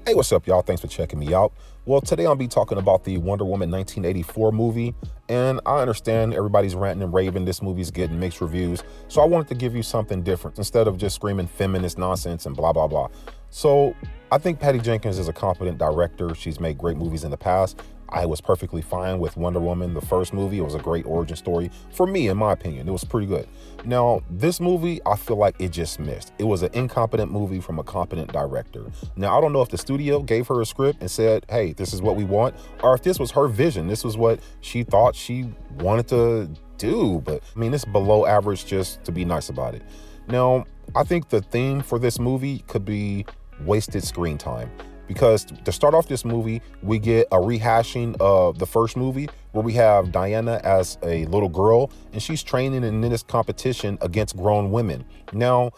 Hey, what's up, y'all? Thanks for checking me out. Well, today I'll be talking about the Wonder Woman 1984 movie, and I understand everybody's ranting and raving. This movie's getting mixed reviews, so I wanted to give you something different instead of just screaming feminist nonsense and blah, blah, blah. So I think Patty Jenkins is a competent director. She's made great movies in the past. I was perfectly fine with Wonder Woman, the first movie. It was a great origin story for me, in my opinion. It was pretty good. Now, this movie, I feel like it just missed. It was an incompetent movie from a competent director. Now, I don't know if the studio gave her a script and said, hey, this is what we want, or if this was her vision. This was what she thought she wanted to do. But I mean, it's below average, just to be nice about it. Now, I think the theme for this movie could be wasted screen time. Because to start off this movie, we get a rehashing of the first movie where we have Diana as a little girl and she's training in this competition against grown women. Now,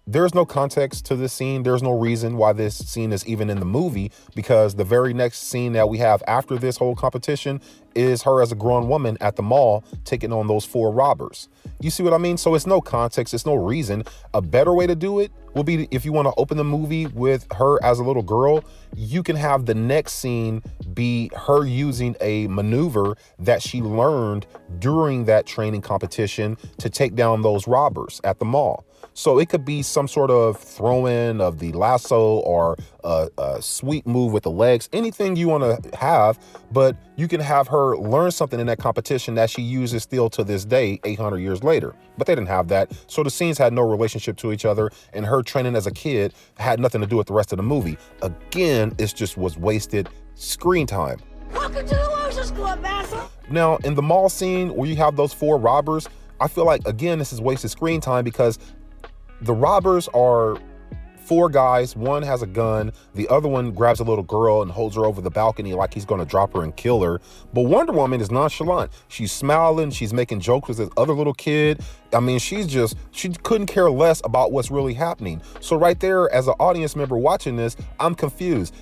there's no context to this scene. There's no reason why this scene is even in the movie, because the very next scene that we have after this whole competition is her as a grown woman at the mall taking on those four robbers. You see what I mean? So it's no context. It's no reason. A better way to do it will be, if you want to open the movie with her as a little girl, you can have the next scene be her using a maneuver that she learned during that training competition to take down those robbers at the mall. So it could be some sort of throw-in of the lasso or a sweep move with the legs, anything you want to have, but you can have her learn something in that competition that she uses still to this day, 800 years later. But they didn't have that. So the scenes had no relationship to each other, and her training as a kid had nothing to do with the rest of the movie. Again, it just was wasted screen time. Welcome to the Losers Club, asshole! Now, in the mall scene where you have those four robbers, I feel like, again, this is wasted screen time because the robbers are four guys. One has a gun. The other one grabs a little girl and holds her over the balcony like he's going to drop her and kill her. But Wonder Woman is nonchalant. She's smiling. She's making jokes with this other little kid. I mean, she couldn't care less about what's really happening. So right there, as an audience member watching this, I'm confused.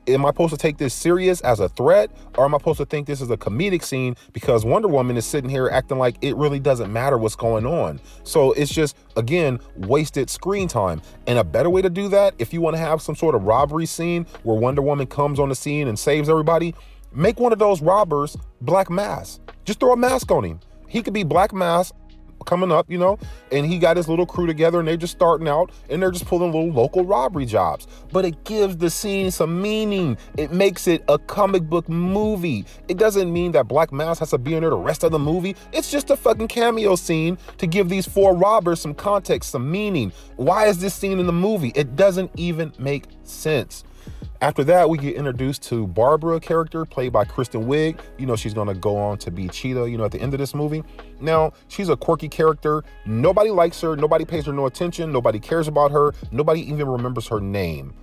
Am I supposed to take this serious as a threat, or am I supposed to think this is a comedic scene because Wonder Woman is sitting here acting like it really doesn't matter what's going on? So it's just, again, wasted screen time. And a better way to do that, if you want to have some sort of robbery scene where Wonder Woman comes on the scene and saves everybody, make one of those robbers Black Mass. Just throw a mask on him. He could be Black Mass coming up, and he got his little crew together and they're just starting out and they're just pulling little local robbery jobs. But it gives the scene some meaning. It makes it a comic book movie. It doesn't mean that Black Mass has to be in there the rest of the movie. It's just a fucking cameo scene to give these four robbers some context, some meaning. Why is this scene in the movie? It doesn't even make sense. After that, we get introduced to Barbara, character played by Kristen Wiig. She's going to go on to be Cheetah, at the end of this movie. Now, she's a quirky character. Nobody likes her. Nobody pays her no attention. Nobody cares about her. Nobody even remembers her name.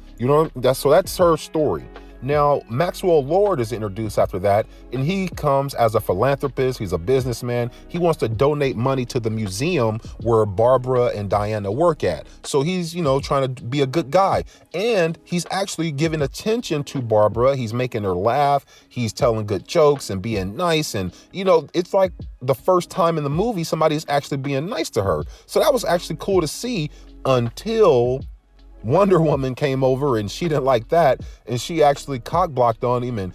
That's her story. Now, Maxwell Lord is introduced after that, and he comes as a philanthropist. He's a businessman. He wants to donate money to the museum where Barbara and Diana work at. So he's, trying to be a good guy. And he's actually giving attention to Barbara. He's making her laugh. He's telling good jokes and being nice. And, it's like the first time in the movie somebody's actually being nice to her. So that was actually cool to see until Wonder Woman came over and she didn't like that, and she actually cock blocked on him and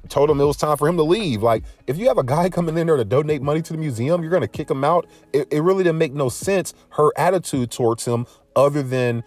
told him it was time for him to leave. Like, if you have a guy coming in there to donate money to the museum, you're going to kick him out. It really didn't make no sense, her attitude towards him, other than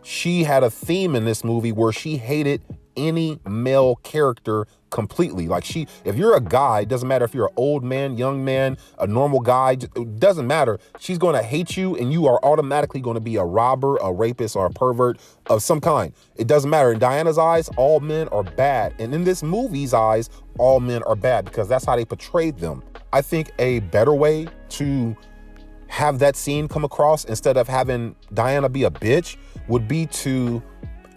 she had a theme in this movie where she hated any male character completely. Like, if you're a guy, it doesn't matter if you're an old man, young man, a normal guy, it doesn't matter. She's going to hate you, and you are automatically going to be a robber, a rapist, or a pervert of some kind. It doesn't matter. In Diana's eyes, all men are bad. And in this movie's eyes, all men are bad, because that's how they portrayed them. I think a better way to have that scene come across, instead of having Diana be a bitch, would be to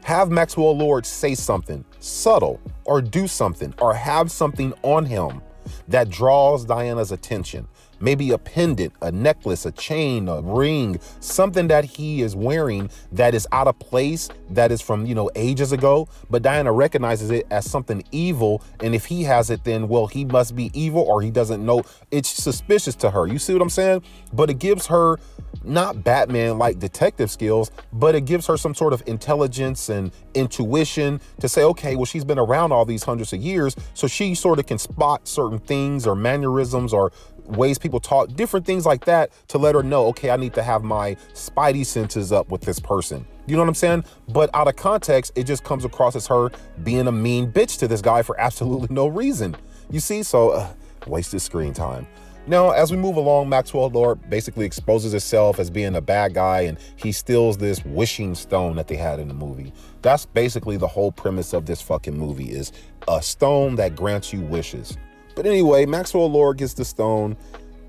have Maxwell Lord say something subtle, or do something, or have something on him that draws Diana's attention. maybe a pendant, a necklace, a chain, a ring, something that he is wearing that is out of place, that is from, ages ago. But Diana recognizes it as something evil. And if he has it, then, well, he must be evil, or he doesn't know. It's suspicious to her. You see what I'm saying? But it gives her not Batman-like detective skills, but it gives her some sort of intelligence and intuition to say, okay, well, she's been around all these hundreds of years, so she sort of can spot certain things or mannerisms or ways people talk, different things like that, to let her know, okay, I need to have my spidey senses up with this person. You know what I'm saying? But out of context, it just comes across as her being a mean bitch to this guy for absolutely no reason. You see? So wasted screen time. Now, as we move along, Maxwell Lord basically exposes himself as being a bad guy, and he steals this wishing stone that they had in the movie. That's basically the whole premise of this fucking movie, is a stone that grants you wishes. But anyway, Maxwell Lord gets the stone,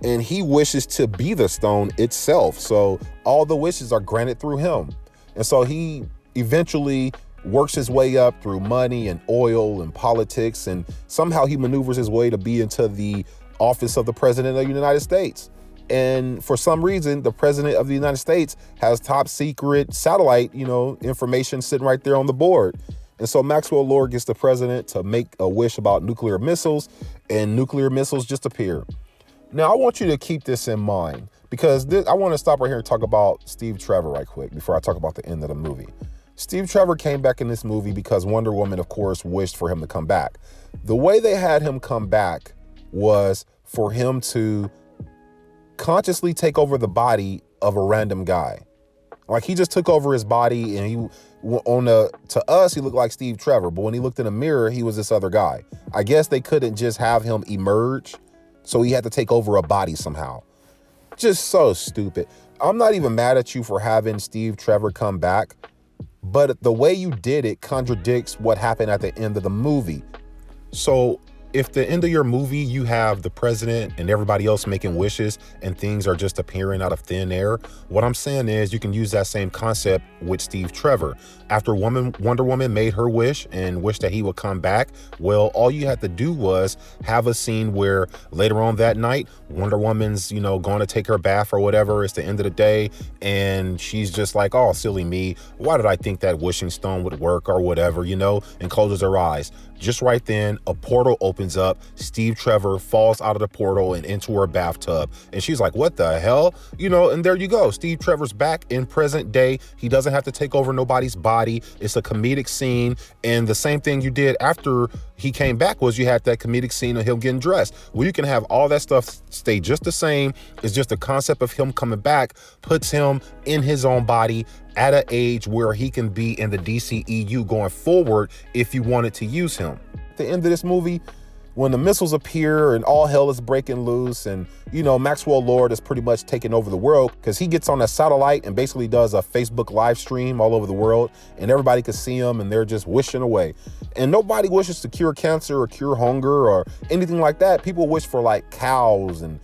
and he wishes to be the stone itself. So all the wishes are granted through him. And so he eventually works his way up through money and oil and politics, and somehow he maneuvers his way to be into the office of the president of the United States. And for some reason, the president of the United States has top secret satellite, information sitting right there on the board. And so Maxwell Lord gets the president to make a wish about nuclear missiles, and nuclear missiles just appear. Now, I want you to keep this in mind, because I want to stop right here and talk about Steve Trevor right quick before I talk about the end of the movie. Steve Trevor came back in this movie because Wonder Woman, of course, wished for him to come back. The way they had him come back was for him to consciously take over the body of a random guy. Like, he just took over his body, and to us, he looked like Steve Trevor, but when he looked in a mirror, he was this other guy. I guess they couldn't just have him emerge, so he had to take over a body somehow. Just so stupid. I'm not even mad at you for having Steve Trevor come back, but the way you did it contradicts what happened at the end of the movie. So if the end of your movie, you have the president and everybody else making wishes and things are just appearing out of thin air, what I'm saying is you can use that same concept with Steve Trevor. After Wonder Woman made her wish and wished that he would come back, well, all you had to do was have a scene where later on that night, Wonder Woman's, going to take her bath or whatever. It's the end of the day, and she's just like, oh, silly me. Why did I think that wishing stone would work or whatever, and closes her eyes. Just right then, a portal opens up. Steve Trevor falls out of the portal and into her bathtub. And she's like, what the hell? And there you go. Steve Trevor's back in present day. He doesn't have to take over nobody's body. It's a comedic scene. And the same thing you did after he came back was you had that comedic scene of him getting dressed. Well, you can have all that stuff stay just the same. It's just the concept of him coming back puts him in his own body at an age where he can be in the DCEU going forward if you wanted to use him. At the end of this movie, when the missiles appear and all hell is breaking loose, and Maxwell Lord is pretty much taking over the world, because he gets on a satellite and basically does a Facebook live stream all over the world, and everybody can see him, and they're just wishing away. And nobody wishes to cure cancer or cure hunger or anything like that. People wish for like cows and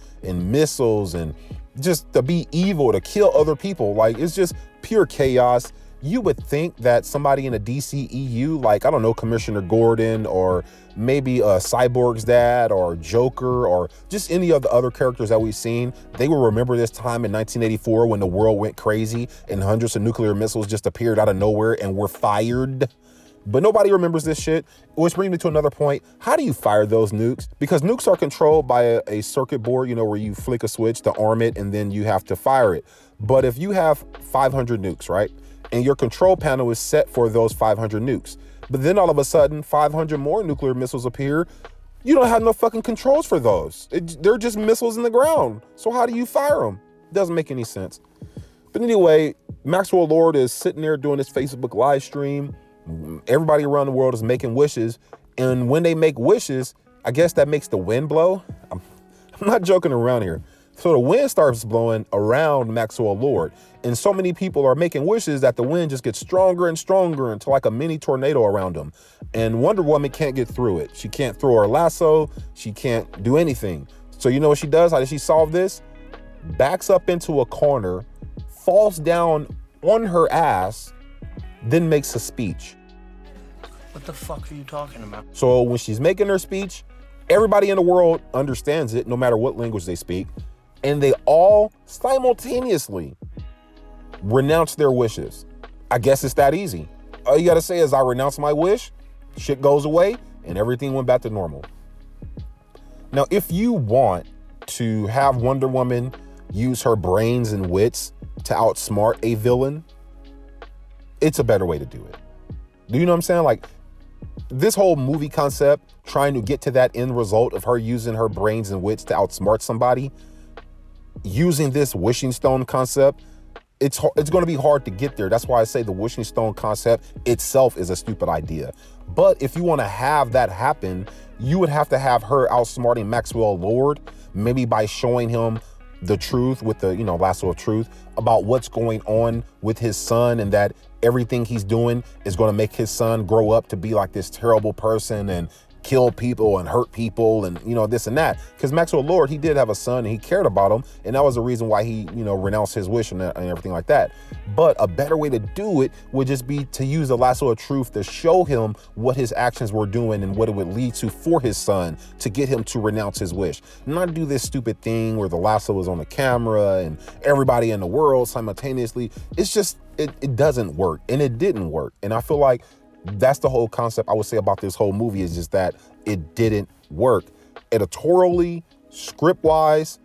missiles and just to be evil, to kill other people. Like, it's just pure chaos. You would think that somebody in a DCEU, like, I don't know, Commissioner Gordon, or maybe Cyborg's dad, or Joker, or just any of the other characters that we've seen, they will remember this time in 1984 when the world went crazy and hundreds of nuclear missiles just appeared out of nowhere and were fired. But nobody remembers this shit, which brings me to another point. How do you fire those nukes? Because nukes are controlled by a circuit board, where you flick a switch to arm it and then you have to fire it. But if you have 500 nukes, right? And your control panel is set for those 500 nukes. But then all of a sudden, 500 more nuclear missiles appear. You don't have no fucking controls for those. They're just missiles in the ground. So how do you fire them? Doesn't make any sense. But anyway, Maxwell Lord is sitting there doing his Facebook live stream. Everybody around the world is making wishes. And when they make wishes, I guess that makes the wind blow. I'm not joking around here. So the wind starts blowing around Maxwell Lord. And so many people are making wishes that the wind just gets stronger and stronger until like a mini tornado around them. And Wonder Woman can't get through it. She can't throw her lasso. She can't do anything. So you know what she does? How does she solve this? Backs up into a corner, falls down on her ass, then makes a speech. What the fuck are you talking about? So when she's making her speech, everybody in the world understands it, no matter what language they speak. and they all simultaneously renounce their wishes. I guess it's that easy. All you gotta say is, I renounce my wish, shit goes away, and everything went back to normal. Now, if you want to have Wonder Woman use her brains and wits to outsmart a villain, it's a better way to do it. Do you know what I'm saying? Like, this whole movie concept, trying to get to that end result of her using her brains and wits to outsmart somebody, using this wishing stone concept, it's going to be hard to get there. That's why I say the wishing stone concept itself is a stupid idea. But if you want to have that happen, you would have to have her outsmarting Maxwell Lord, maybe by showing him the truth with the, lasso of truth about what's going on with his son, and that everything he's doing is going to make his son grow up to be like this terrible person and kill people and hurt people and, this and that. Because Maxwell Lord, he did have a son and he cared about him. And that was the reason why he, renounced his wish and everything like that. But a better way to do it would just be to use the lasso of truth to show him what his actions were doing and what it would lead to for his son to get him to renounce his wish. Not do this stupid thing where the lasso is on the camera and everybody in the world simultaneously. It's just, it doesn't work, and it didn't work. And I feel like that's the whole concept I would say about this whole movie, is just that it didn't work. Editorially, script-wise,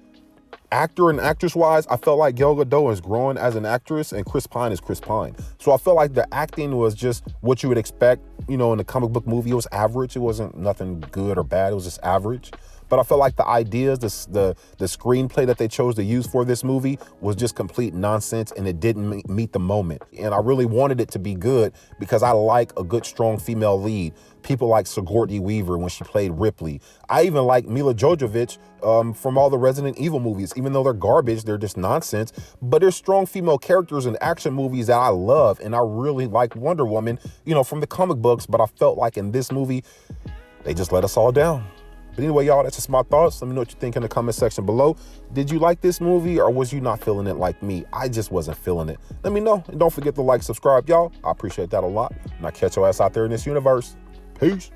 actor and actress-wise, I felt like Gal Gadot is growing as an actress and Chris Pine is Chris Pine. So I felt like the acting was just what you would expect, in the comic book movie. It was average. It wasn't nothing good or bad. It was just average. But I felt like the ideas, the screenplay that they chose to use for this movie was just complete nonsense, and it didn't meet the moment. And I really wanted it to be good because I like a good, strong female lead. People like Sigourney Weaver when she played Ripley. I even like Mila Jovovich from all the Resident Evil movies. Even though they're garbage, they're just nonsense. But there's strong female characters in action movies that I love, and I really like Wonder Woman, from the comic books. But I felt like in this movie, they just let us all down. But anyway, y'all, that's just my thoughts. Let me know what you think in the comment section below. Did you like this movie, or was you not feeling it like me? I just wasn't feeling it. Let me know. And don't forget to like, subscribe, y'all. I appreciate that a lot. And I'll catch your ass out there in this universe. Peace.